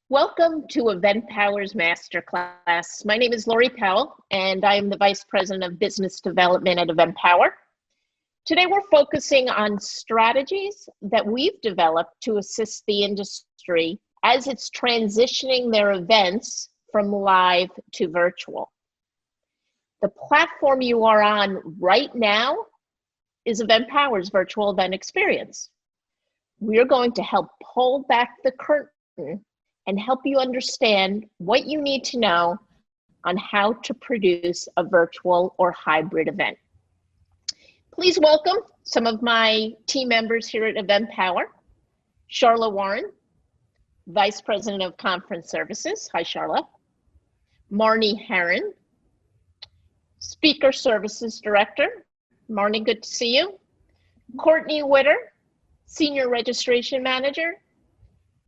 Welcome to EventPower's Masterclass. My name is Lori Powell, and I am the Vice President of Business Development at EventPower. Today, we're focusing on strategies that we've developed to assist the industry as it's transitioning their events from live to virtual. The platform you are on right now is EventPower's virtual event experience. We're going to help pull back the curtain and help you understand what you need to know on how to produce a virtual or hybrid event. Please welcome some of my team members here at EventPower. Charla Warren, Vice President of Conference Services. Hi, Charla. Marnie Herron, Speaker Services Director. Marnie, good to see you. Courtney Witter, Senior Registration Manager,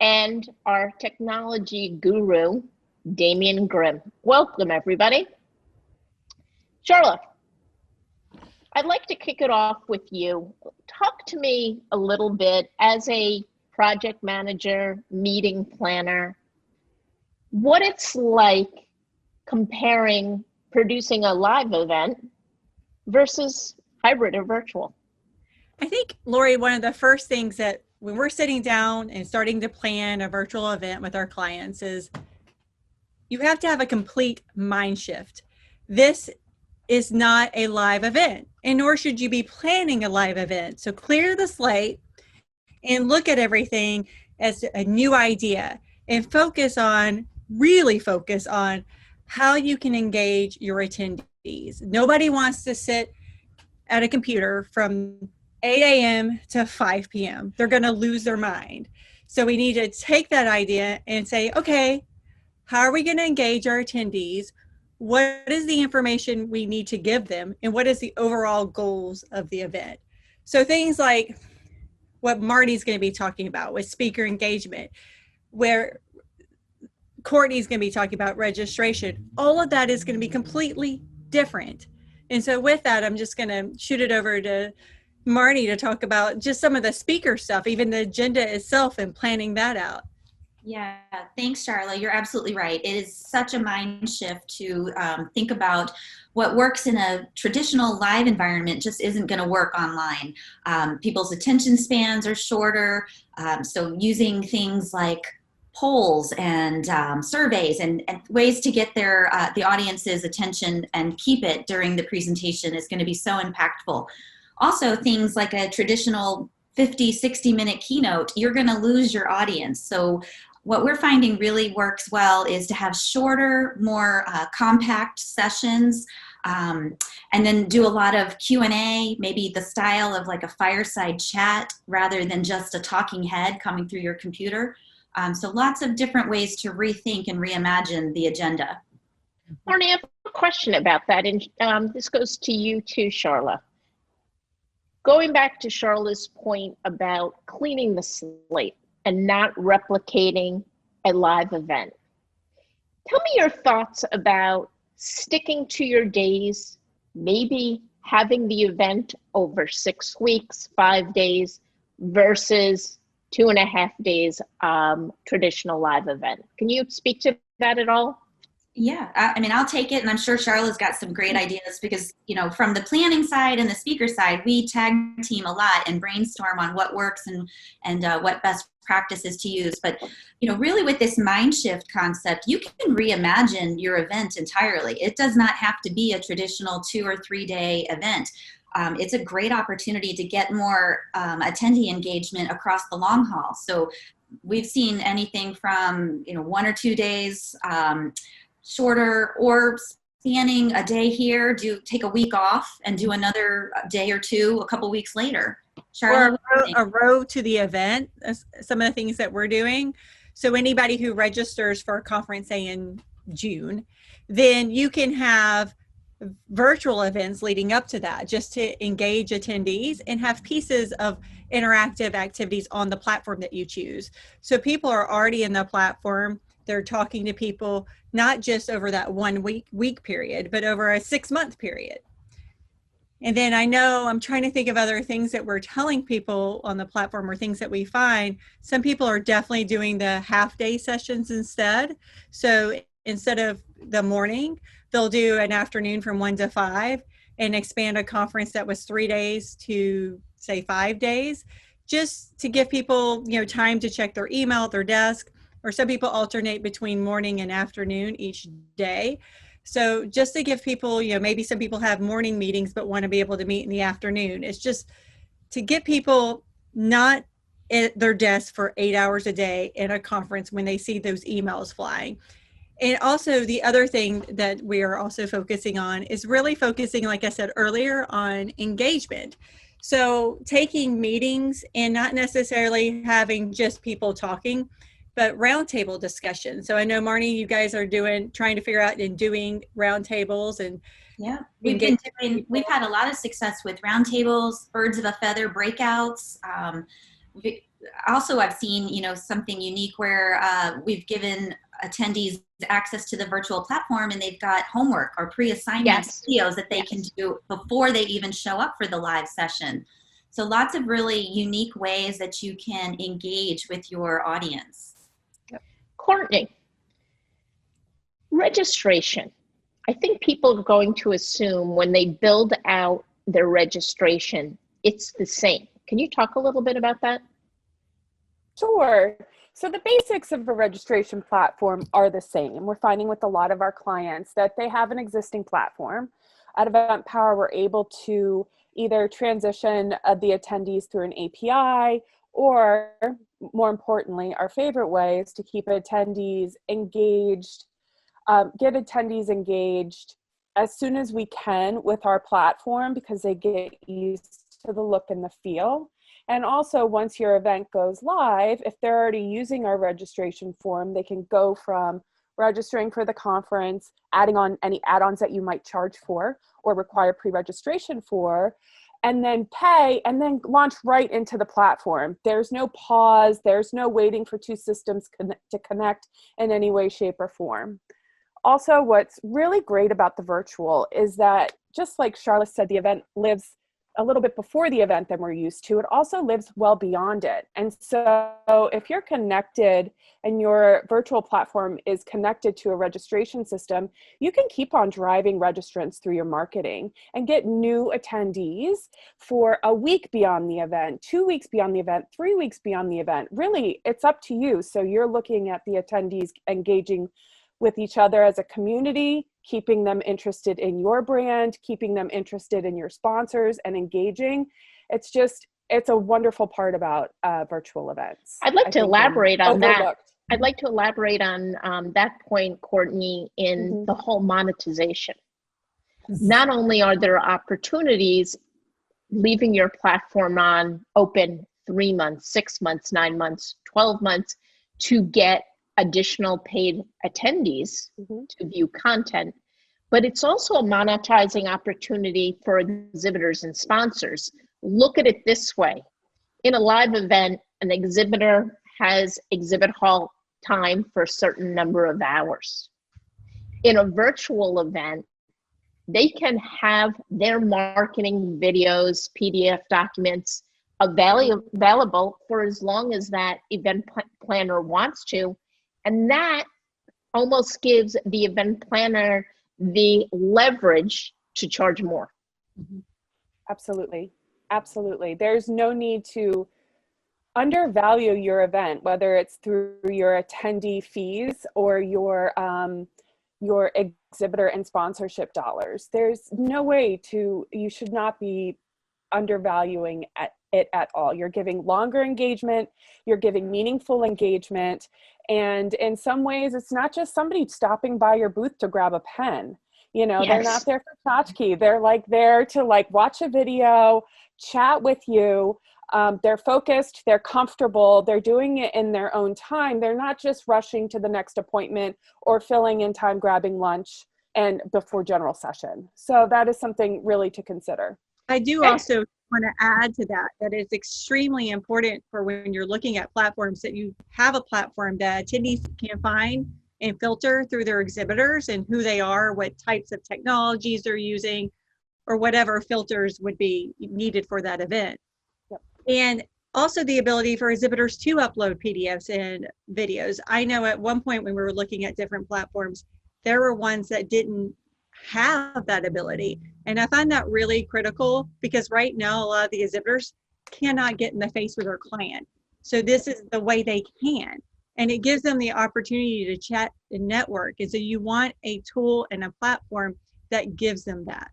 and our technology guru, Damian Grimm. Welcome, everybody. Charla, I'd like to kick it off with you. Talk to me a little bit as a project manager, meeting planner, what it's like comparing producing a live event versus hybrid or virtual. I think, Lori, one of the first things that when we're sitting down and starting to plan a virtual event with our clients is you have to have a complete mind shift. This is not a live event, and nor should you be planning a live event. So clear the slate and look at everything as a new idea and really focus on how you can engage your attendees. Nobody wants to sit at a computer from 8 a.m. to 5 p.m. They're going to lose their mind. So we need to take that idea and say, okay, how are we going to engage our attendees? What is the information we need to give them? And what is the overall goals of the event? So things like what Marty's going to be talking about with speaker engagement, where Courtney's going to be talking about registration, all of that is going to be completely different. And so with that, I'm just going to shoot it over to Marnie to talk about just some of the speaker stuff, even the agenda itself and planning that out. Yeah, thanks, Charla. You're absolutely right. It is such a mind shift to think about what works in a traditional live environment just isn't going to work online. People's attention spans are shorter. So using things like polls and surveys and ways to get the audience's attention and keep it during the presentation is going to be so impactful. Also, things like a traditional 50, 60-minute keynote, you're going to lose your audience. So what we're finding really works well is to have shorter, more compact sessions, and then do a lot of Q&A, maybe the style of like a fireside chat rather than just a talking head coming through your computer. So lots of different ways to rethink and reimagine the agenda. Marnie, I have a question about that, and this goes to you too, Charla. Going back to Charla's point about cleaning the slate and not replicating a live event. Tell me your thoughts about sticking to your days, maybe having the event over 6 weeks, 5 days, versus 2.5 days traditional live event. Can you speak to that at all? Yeah, I mean, I'll take it, and I'm sure Charlotte's got some great ideas because, you know, from the planning side and the speaker side, we tag team a lot and brainstorm on what works and what best practices to use. But, you know, really with this mind shift concept, you can reimagine your event entirely. It does not have to be a traditional 2 or 3 day event. It's a great opportunity to get more attendee engagement across the long haul. So we've seen anything from, you know, 1 or 2 days, shorter, or spanning a day here, take a week off and do another day or two a couple weeks later. Charlotte, or a row to the event, some of the things that we're doing. So anybody who registers for a conference, say in June, then you can have virtual events leading up to that just to engage attendees and have pieces of interactive activities on the platform that you choose. So people are already in the platform. They're talking to people, not just over that 1 week period, but over a 6-month period. And then I know I'm trying to think of other things that we're telling people on the platform or things that we find. Some people are definitely doing the half-day sessions instead. So instead of the morning, they'll do an afternoon from 1 to 5 and expand a conference that was 3 days to say 5 days, just to give people, time to check their email at their desk. Or some people alternate between morning and afternoon each day. So just to give people, maybe some people have morning meetings but want to be able to meet in the afternoon. It's just to get people not at their desk for 8 hours a day in a conference when they see those emails flying. And also the other thing that we are also focusing on is really focusing, like I said earlier, on engagement. So taking meetings and not necessarily having just people talking, but roundtable discussion. So I know, Marnie, you guys are trying to figure out and doing roundtables. And yeah, we've had a lot of success with roundtables, birds of a feather breakouts. Also, I've seen, something unique where we've given attendees access to the virtual platform, and they've got homework or pre-assignment videos that they can do before they even show up for the live session. So lots of really unique ways that you can engage with your audience. Courtney, registration. I think people are going to assume when they build out their registration, it's the same. Can you talk a little bit about that? Sure. So the basics of a registration platform are the same. We're finding with a lot of our clients that they have an existing platform. At EventPower, we're able to either transition the attendees through an API, or more importantly, our favorite way is to keep attendees engaged, get attendees engaged as soon as we can with our platform, because they get used to the look and the feel. And also, once your event goes live, if they're already using our registration form, they can go from registering for the conference, adding on any add-ons that you might charge for or require pre-registration for, and then pay, and then launch right into the platform. There's no pause. There's no waiting for two systems to connect in any way, shape, or form. Also, what's really great about the virtual is that, just like Charlotte said, the event lives a little bit before the event than we're used to. It also lives well beyond it. And so if you're connected and your virtual platform is connected to a registration system, you can keep on driving registrants through your marketing and get new attendees for a week beyond the event, 2 weeks beyond the event, 3 weeks beyond the event. Really, it's up to you. So you're looking at the attendees engaging with each other as a community, keeping them interested in your brand, keeping them interested in your sponsors, and engaging. It's a wonderful part about virtual events. I'd like to elaborate on that. I'd like to elaborate on that point, Courtney, in the whole monetization. Not only are there opportunities leaving your platform on open 3 months, 6 months, 9 months, 12 months to get additional paid attendees to view content, but it's also a monetizing opportunity for exhibitors and sponsors. Look at it this way. In a live event, an exhibitor has exhibit hall time for a certain number of hours. In a virtual event, they can have their marketing videos, PDF documents available for as long as that event planner wants to. And that almost gives the event planner the leverage to charge more. Absolutely. Absolutely. There's no need to undervalue your event, whether it's through your attendee fees or your exhibitor and sponsorship dollars. There's no way you should not be undervaluing it at all. You're giving longer engagement, you're giving meaningful engagement, and in some ways it's not just somebody stopping by your booth to grab a pen. They're not there for tchotchke. They're there to watch a video, chat with you. They're focused, they're comfortable, they're doing it in their own time. They're not just rushing to the next appointment or filling in time grabbing lunch and before general session. So that is something really to consider. I do also want to add to that it's extremely important for when you're looking at platforms that you have a platform that attendees can find and filter through their exhibitors and who they are, what types of technologies they're using, or whatever filters would be needed for that event. Yep. And also the ability for exhibitors to upload PDFs and videos. I know at one point when we were looking at different platforms, there were ones that didn't have that ability. And I find that really critical because right now, a lot of the exhibitors cannot get in the face with their client. So this is the way they can. And it gives them the opportunity to chat and network. And so you want a tool and a platform that gives them that.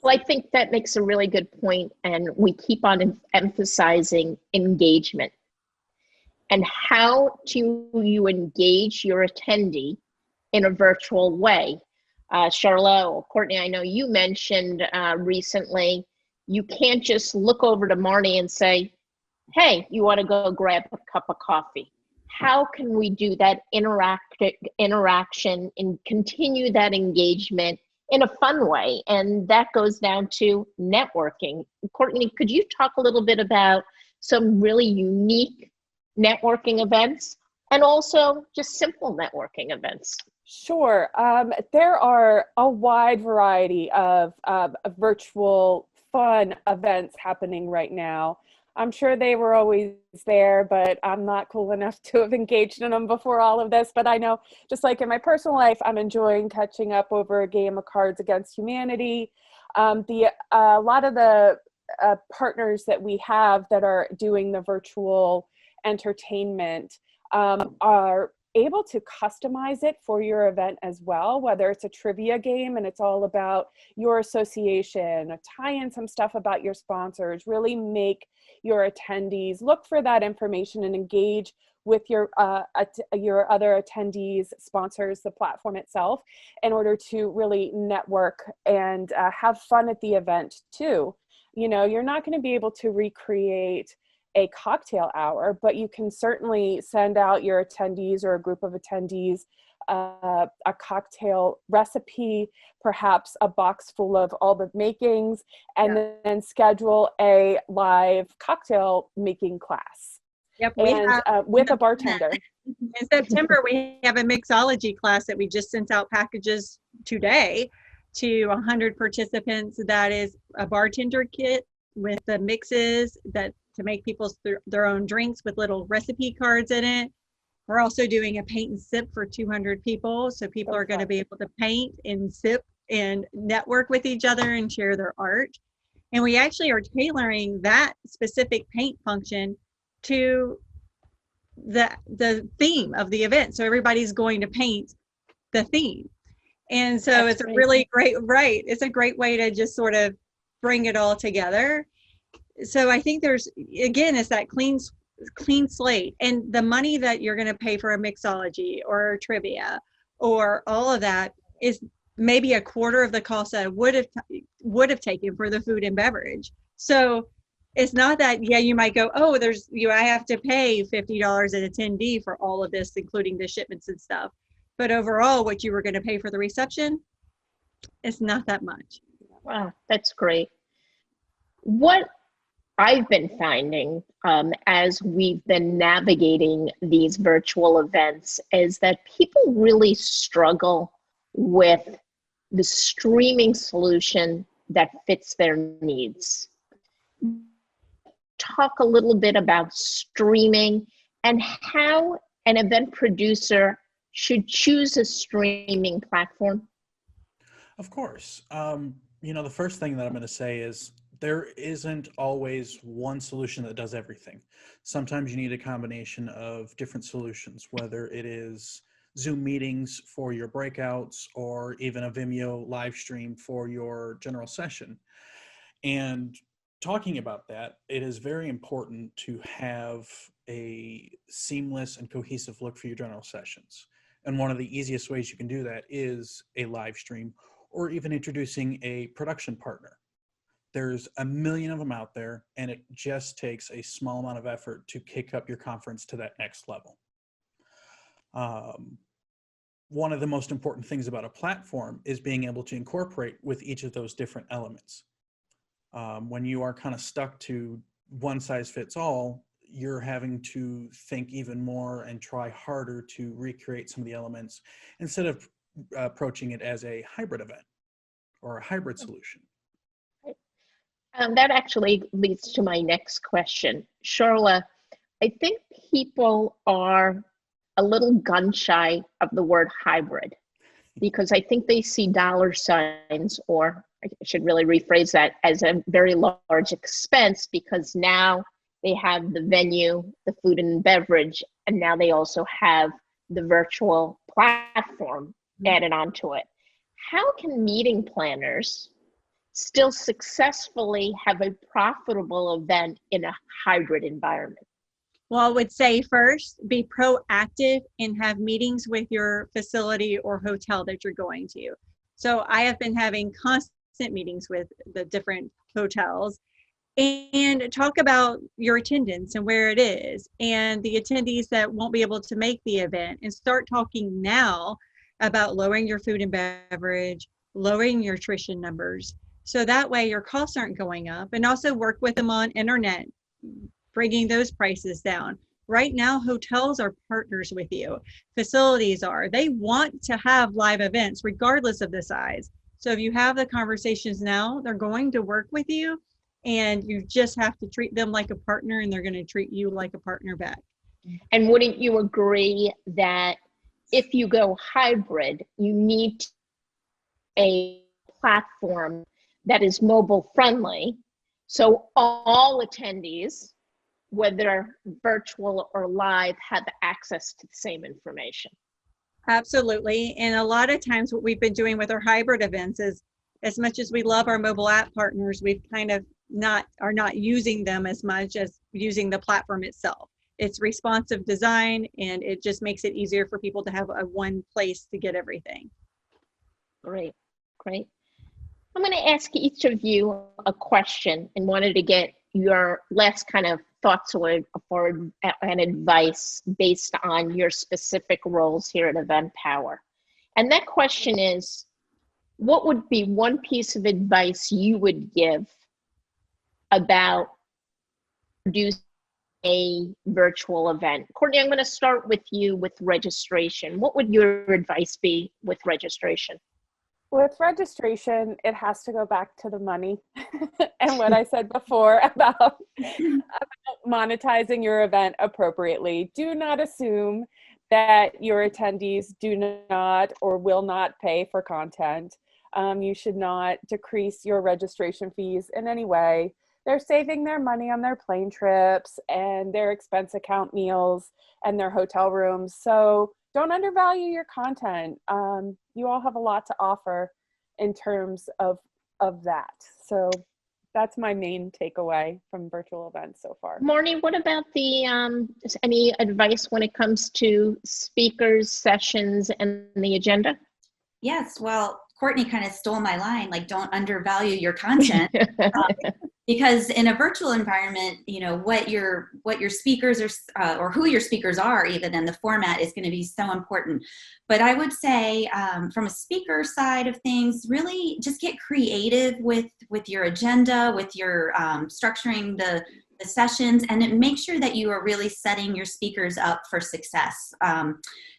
Well, I think that makes a really good point, and we keep on emphasizing engagement. And how do you engage your attendee in a virtual way? Charlotte or Courtney, I know you mentioned recently, you can't just look over to Marnie and say, hey, you want to go grab a cup of coffee? How can we do that interaction and continue that engagement in a fun way? And that goes down to networking. Courtney, could you talk a little bit about some really unique networking events and also just simple networking events? Sure. There are a wide variety of virtual fun events happening right now. I'm sure they were always there, but I'm not cool enough to have engaged in them before all of this. But I know, just like in my personal life, I'm enjoying catching up over a game of Cards Against Humanity. A lot of the partners that we have that are doing the virtual entertainment are able to customize it for your event as well, whether it's a trivia game and it's all about your association, tie in some stuff about your sponsors, really make your attendees look for that information and engage with your other attendees, sponsors, the platform itself, in order to really network and have fun at the event too. You know, you're not going to be able to recreate a cocktail hour, but you can certainly send out your attendees or a group of attendees a cocktail recipe, perhaps a box full of all the makings, and then schedule a live cocktail making class. Yep, with a bartender. In September, we have a mixology class that we just sent out packages today to 100 participants. That is a bartender kit with the mixes that to make people their own drinks with little recipe cards in it. We're also doing a paint and sip for 200 people. So people are going to be able to paint and sip and network with each other and share their art. And we actually are tailoring that specific paint function to the theme of the event. So everybody's going to paint the theme. And so it's a really great, right. It's a great way to just sort of bring it all together. So I think there's, again, it's that clean slate, and the money that you're going to pay for a mixology or trivia or all of that is maybe a quarter of the cost that I would have taken for the food and beverage. So it's not that, yeah, you might go, oh, I have to pay $50 an attendee for all of this, including the shipments and stuff. But overall, what you were going to pay for the reception, it's not that much. Wow, that's great. What I've been finding as we've been navigating these virtual events is that people really struggle with the streaming solution that fits their needs. Talk a little bit about streaming and how an event producer should choose a streaming platform. Of course. You know, the first thing that I'm going to say is there isn't always one solution that does everything. Sometimes you need a combination of different solutions, whether it is Zoom meetings for your breakouts or even a Vimeo live stream for your general session. And talking about that, it is very important to have a seamless and cohesive look for your general sessions. And one of the easiest ways you can do that is a live stream or even introducing a production partner. There's a million of them out there, and it just takes a small amount of effort to kick up your conference to that next level. One of the most important things about a platform is being able to incorporate with each of those different elements. When you are kind of stuck to one size fits all, you're having to think even more and try harder to recreate some of the elements instead of approaching it as a hybrid event or a hybrid solution. That actually leads to my next question. Charla, I think people are a little gun shy of the word hybrid because I think they see dollar signs, or I should really rephrase that, as a very large expense because now they have the venue, the food and beverage, and now they also have the virtual platform added onto it. How can meeting planners still successfully have a profitable event in a hybrid environment? Well, I would say first, be proactive and have meetings with your facility or hotel that you're going to. So I have been having constant meetings with the different hotels and talk about your attendance and where it is and the attendees that won't be able to make the event, and start talking now about lowering your food and beverage, lowering your attrition numbers. So that way your costs aren't going up, and also work with them on internet, bringing those prices down. Right now, hotels are partners with you. Facilities are. They want to have live events regardless of the size. So if you have the conversations now, they're going to work with you, and you just have to treat them like a partner, and they're going to treat you like a partner back. And wouldn't you agree that if you go hybrid, you need a platform that is mobile friendly, so all attendees, whether virtual or live, have access to the same information? Absolutely. And a lot of times what we've been doing with our hybrid events is, as much as we love our mobile app partners, we've kind of are not using them as much as using the platform itself. It's responsive design, and it just makes it easier for people to have a one place to get everything. Great, great. I'm going to ask each of you a question and wanted to get your last kind of thoughts or and advice based on your specific roles here at EventPower. And that question is, what would be one piece of advice you would give about producing a virtual event? Courtney, I'm going to start with you with registration. What would your advice be with registration? With registration, it has to go back to the money and what I said before about monetizing your event appropriately. Do not assume that your attendees do not or will not pay for content. You should not decrease your registration fees in any way. They're saving their money on their plane trips and their expense account meals and their hotel rooms. So don't undervalue your content. You all have a lot to offer in terms of that. So that's my main takeaway from virtual events so far. Marnie, what about any advice when it comes to speakers, sessions, and the agenda? Yes, well, Courtney kind of stole my line, like, don't undervalue your content. Because in a virtual environment, you know, what your speakers are, or who your speakers are even, and the format is going to be so important. But I would say from a speaker side of things, really just get creative with your agenda, with your structuring the sessions, and then make sure that you are really setting your speakers up for success.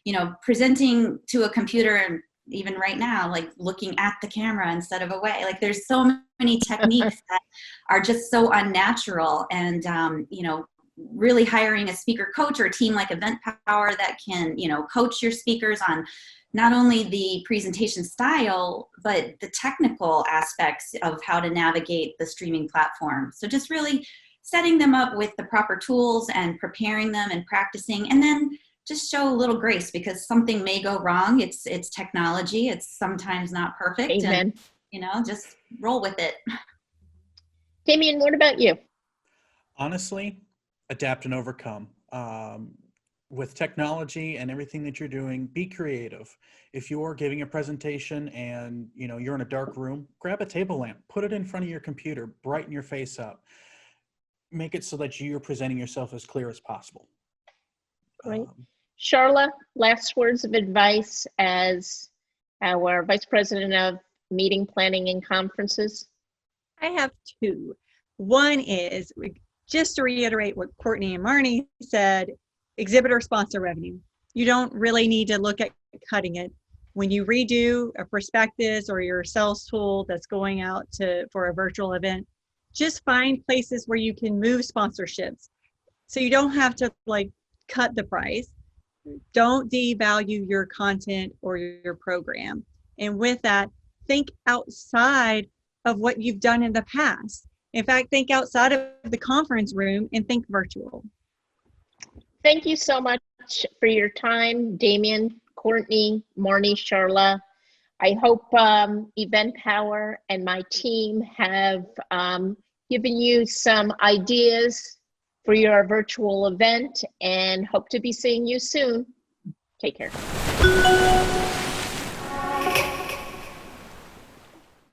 You know, presenting to a computer, and even right now, like looking at the camera instead of away, like there's so many techniques that are just so unnatural. And you know, really hiring a speaker coach or a team like EventPower that can, you know, coach your speakers on not only the presentation style, but the technical aspects of how to navigate the streaming platform. So just really setting them up with the proper tools and preparing them and practicing, and then just show a little grace, because something may go wrong. It's technology. It's sometimes not perfect. Amen. And, you know, just roll with it. Damien, what about you? Honestly, adapt and overcome. With technology and everything that you're doing, be creative. If you're giving a presentation and you're in a dark room, grab a table lamp, put it in front of your computer, brighten your face up. Make it so that you're presenting yourself as clear as possible. Great. Charla, last words of advice as our Vice President of Meeting Planning and Conferences. I have two. One is, just to reiterate what Courtney and Marnie said, exhibitor sponsor revenue. You don't really need to look at cutting it. when you redo a prospectus or your sales tool that's going out for a virtual event, just find places where you can move sponsorships. So you don't have to like cut the price. Don't devalue your content or your program. And with that, think outside of what you've done in the past. In fact, think outside of the conference room and think virtual. Thank you so much for your time, Damien, Courtney, Marnie, Charla. I hope EventPower and my team have given you some ideas for your virtual event, and hope to be seeing you soon. Take care.